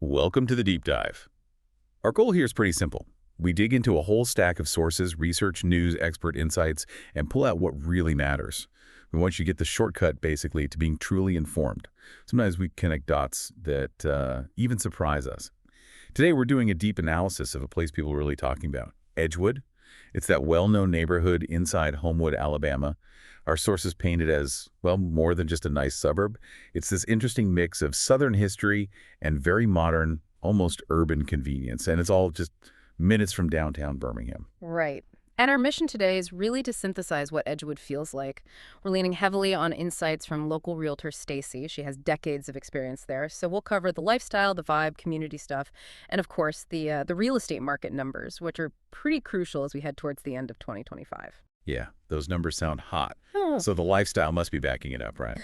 Welcome to the deep dive. Our goal here is pretty simple. We dig into a whole stack of sources, research, news, expert insights, and pull out what really matters. We want you to get the shortcut, basically, to being truly informed. Sometimes we connect dots that even surprise us. Today, we're doing a deep analysis of a place people are really talking about, Edgewood. It's that well-known neighborhood inside Homewood, Alabama. Our sources paint it as, well, more than just a nice suburb. It's this interesting mix of Southern history and very modern, almost urban convenience. And it's all just minutes from downtown Birmingham. Right. And our mission today is really to synthesize what Edgewood feels like. We're leaning heavily on insights from local realtor Stacy. She has decades of experience there. So we'll cover the lifestyle, the vibe, community stuff, and of course the real estate market numbers, which are pretty crucial as we head towards the end of 2025. Yeah, those numbers sound hot. Oh. So the lifestyle must be backing it up, right?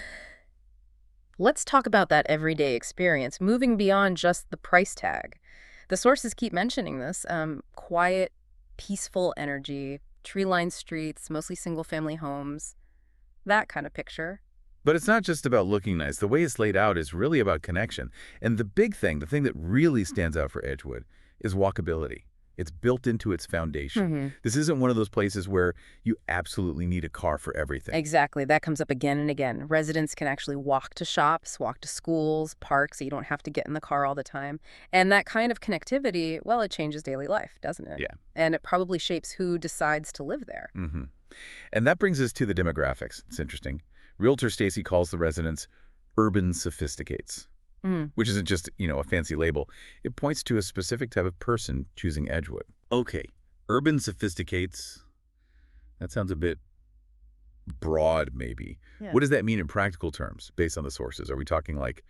Let's talk about that everyday experience, moving beyond just the price tag. The sources keep mentioning this. Quiet, peaceful energy, tree-lined streets, mostly single-family homes, that kind of picture. But it's not just about looking nice. The way it's laid out is really about connection. And the big thing, the thing that really stands out for Edgewood, is walkability. It's built into its foundation. This isn't one of those places where you absolutely need a car for everything. Exactly. That comes up again and again. Residents can actually walk to shops, walk to schools, parks, so you don't have to get in the car all the time. And that kind of connectivity, well, it changes daily life, doesn't it? Yeah. And it probably shapes who decides to live there. And that brings us to the demographics. It's interesting. Realtor Stacy calls the residents urban sophisticates, which isn't just, a fancy label. It points to a specific type of person choosing Edgewood. Okay, urban sophisticates, that sounds a bit broad, maybe. Yeah. What does that mean in practical terms, based on the sources? Are we talking like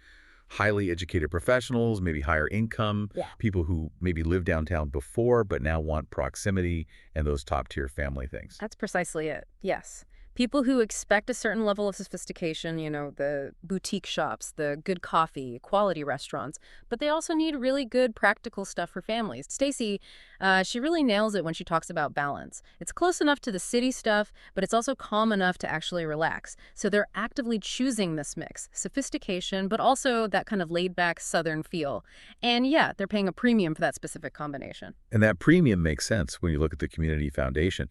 highly educated professionals, maybe higher income, people who maybe lived downtown before but now want proximity and those top-tier family things? That's precisely it, yes. People who expect a certain level of sophistication, the boutique shops, the good coffee, quality restaurants, but they also need really good practical stuff for families. Stacy, she really nails it when she talks about balance. It's close enough to the city stuff, but it's also calm enough to actually relax. So they're actively choosing this mix, sophistication, but also that kind of laid-back Southern feel. And yeah, they're paying a premium for that specific combination. And that premium makes sense when you look at the community foundation,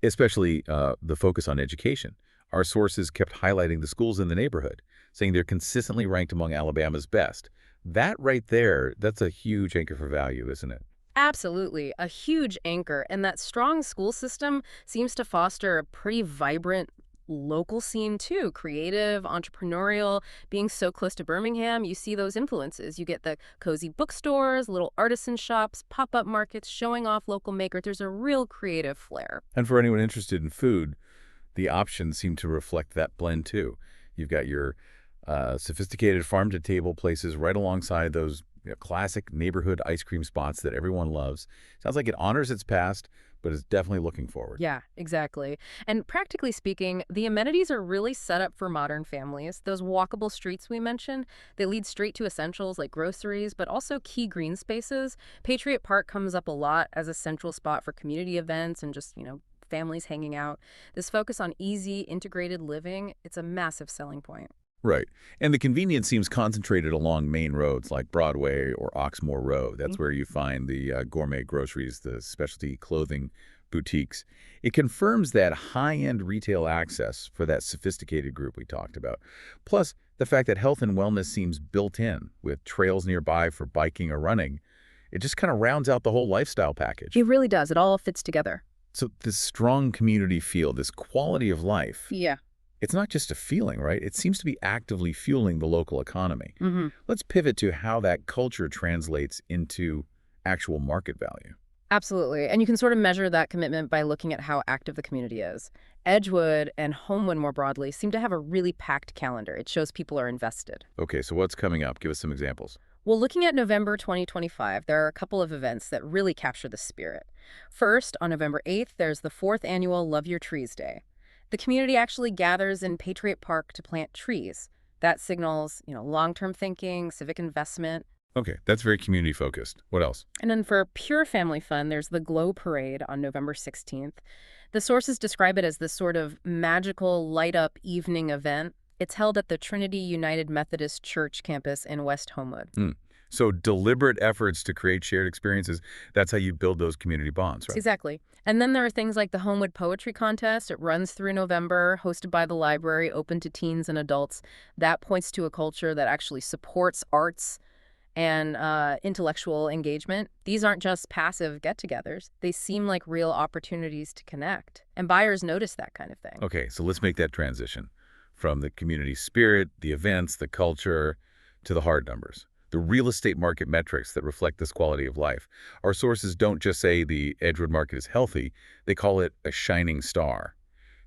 especially the focus on education. Our sources kept highlighting the schools in the neighborhood, saying they're consistently ranked among Alabama's best. That right there, that's a huge anchor for value, isn't it? Absolutely, a huge anchor. And that strong school system seems to foster a pretty vibrant local scene too, creative, entrepreneurial. Being so close to Birmingham, you see those influences. You get the cozy bookstores, little artisan shops, pop-up markets showing off local makers. There's a real creative flair. And for anyone interested in food, the options seem to reflect that blend too. You've got your sophisticated farm-to-table places right alongside those classic neighborhood ice cream spots that everyone loves. Sounds like it honors its past, but is definitely looking forward. Yeah, exactly. And practically speaking, the amenities are really set up for modern families. Those walkable streets we mentioned, they lead straight to essentials like groceries, but also key green spaces. Patriot Park comes up a lot as a central spot for community events and just, families hanging out. This focus on easy, integrated living, it's a massive selling point. Right. And the convenience seems concentrated along main roads like Broadway or Oxmoor Road. That's where you find the gourmet groceries, the specialty clothing boutiques. It confirms that high-end retail access for that sophisticated group we talked about. Plus, the fact that health and wellness seems built in with trails nearby for biking or running. It just kind of rounds out the whole lifestyle package. It really does. It all fits together. So this strong community feel, this quality of life, Yeah. it's not just a feeling, right? It seems to be actively fueling the local economy. Let's pivot to how that culture translates into actual market value. Absolutely. And you can sort of measure that commitment by looking at how active the community is. Edgewood and Homewood more broadly seem to have a really packed calendar. It shows people are invested. Okay, so what's coming up? Give us some examples. Well, looking at November 2025, there are a couple of events that really capture the spirit. First, on November 8th, there's the 4th annual Love Your Trees Day. The community actually gathers in Patriot Park to plant trees. That signals, long-term thinking, civic investment. Okay, that's very community-focused. What else? And then for pure family fun, there's the Glow Parade on November 16th. The sources describe it as this sort of magical light-up evening event. It's held at the Trinity United Methodist Church campus in West Homewood. So deliberate efforts to create shared experiences, that's how you build those community bonds, right? Exactly. And then there are things like the Homewood Poetry Contest. It runs through November, hosted by the library, open to teens and adults. That points to a culture that actually supports arts and intellectual engagement. These aren't just passive get-togethers. They seem like real opportunities to connect. And buyers notice that kind of thing. Okay, so let's make that transition from the community spirit, the events, the culture, to the hard numbers. The real estate market metrics that reflect this quality of life. Our sources don't just say the Edgewood market is healthy, they call it a shining star,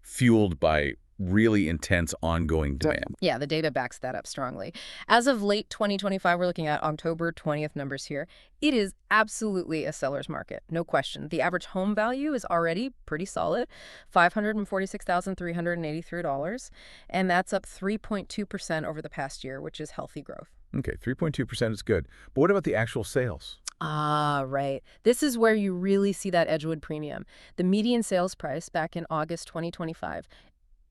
fueled by really intense ongoing demand. Yeah, the data backs that up strongly. As of late 2025, we're looking at October 20th numbers here. It is absolutely a seller's market, no question. The average home value is already pretty solid, $546,383, and that's up 3.2% over the past year, which is healthy growth. Okay, 3.2% is good. But what about the actual sales? Ah, right. This is where you really see that Edgewood premium. The median sales price back in August 2025,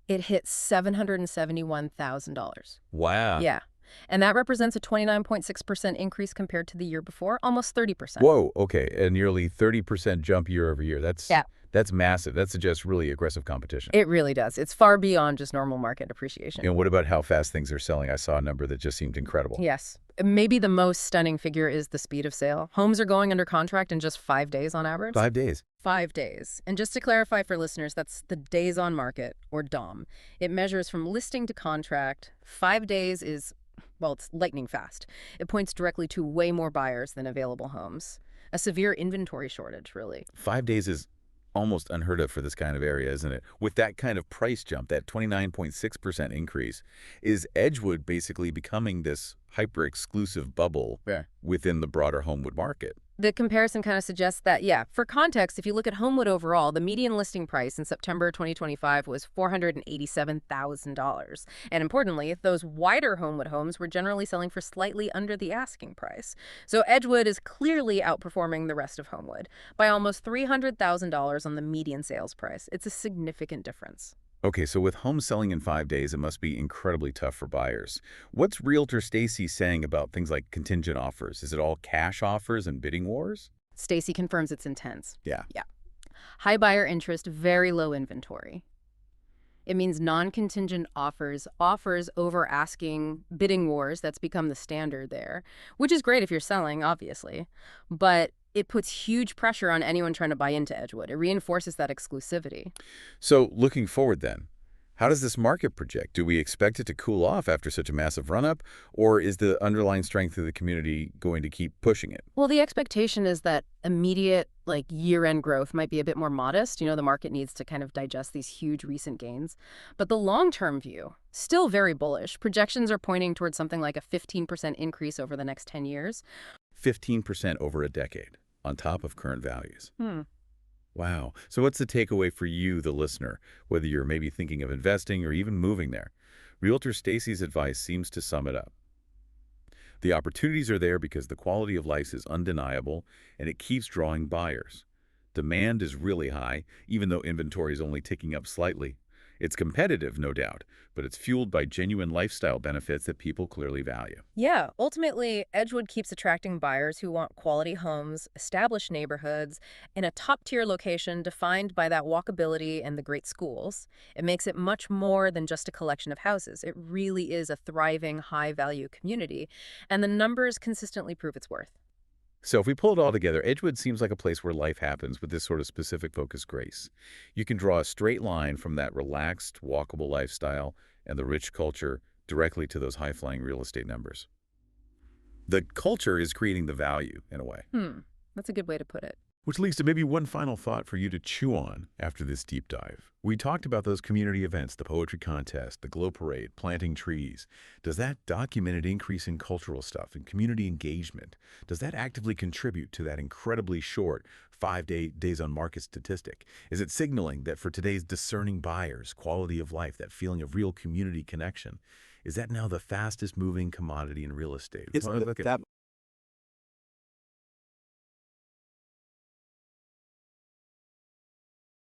it hit $771,000. Wow. Yeah. And that represents a 29.6% increase compared to the year before, almost 30%. Whoa, okay, a nearly 30% jump year over year. Yeah. That's massive. That suggests really aggressive competition. It really does. It's far beyond just normal market appreciation. And what about how fast things are selling? I saw a number that just seemed incredible. Yes. Maybe the most stunning figure is the speed of sale. Homes are going under contract in just 5 days on average. 5 days. 5 days. And just to clarify for listeners, that's the days on market, or DOM. It measures from listing to contract. 5 days is, well, it's lightning fast. It points directly to way more buyers than available homes. A severe inventory shortage, really. 5 days is almost unheard of for this kind of area, isn't it? With that kind of price jump, that 29.6% increase, is Edgewood basically becoming this hyper-exclusive bubble within the broader Homewood market? The comparison kind of suggests that, yeah. For context, if you look at Homewood overall, the median listing price in September 2025 was $487,000. And importantly, those wider Homewood homes were generally selling for slightly under the asking price. So Edgewood is clearly outperforming the rest of Homewood by almost $300,000 on the median sales price. It's a significant difference. Okay, so with homes selling in 5 days, it must be incredibly tough for buyers. What's Realtor Stacy saying about things like contingent offers? Is it all cash offers and bidding wars? Stacy confirms it's intense. Yeah. Yeah. High buyer interest, very low inventory. It means non-contingent offers over asking, bidding wars. That's become the standard there, which is great if you're selling, obviously. But it puts huge pressure on anyone trying to buy into Edgewood. It reinforces that exclusivity. So looking forward then, how does this market project? Do we expect it to cool off after such a massive run-up, or is the underlying strength of the community going to keep pushing it? Well, the expectation is that immediate, year-end growth might be a bit more modest. The market needs to kind of digest these huge recent gains. But the long-term view, still very bullish. Projections are pointing towards something like a 15% increase over the next 10 years. 15% over a decade, on top of current values. Wow. So what's the takeaway for you, the listener, whether you're maybe thinking of investing or even moving there? Realtor Stacy's advice seems to sum it up. The opportunities are there because the quality of life is undeniable, and it keeps drawing buyers. Demand is really high, even though inventory is only ticking up slightly. It's competitive, no doubt, but it's fueled by genuine lifestyle benefits that people clearly value. Yeah, ultimately, Edgewood keeps attracting buyers who want quality homes, established neighborhoods, in a top-tier location defined by that walkability and the great schools. It makes it much more than just a collection of houses. It really is a thriving, high-value community, and the numbers consistently prove its worth. So if we pull it all together, Edgewood seems like a place where life happens with this sort of specific focused grace. You can draw a straight line from that relaxed, walkable lifestyle and the rich culture directly to those high-flying real estate numbers. The culture is creating the value, in a way. That's a good way to put it. Which leads to maybe one final thought for you to chew on after this deep dive. We talked about those community events, the poetry contest, the glow parade, planting trees. Does that documented increase in cultural stuff and community engagement, does that actively contribute to that incredibly short 5 days on market statistic? Is it signaling that for today's discerning buyers, quality of life, that feeling of real community connection, is that now the fastest moving commodity in real estate? That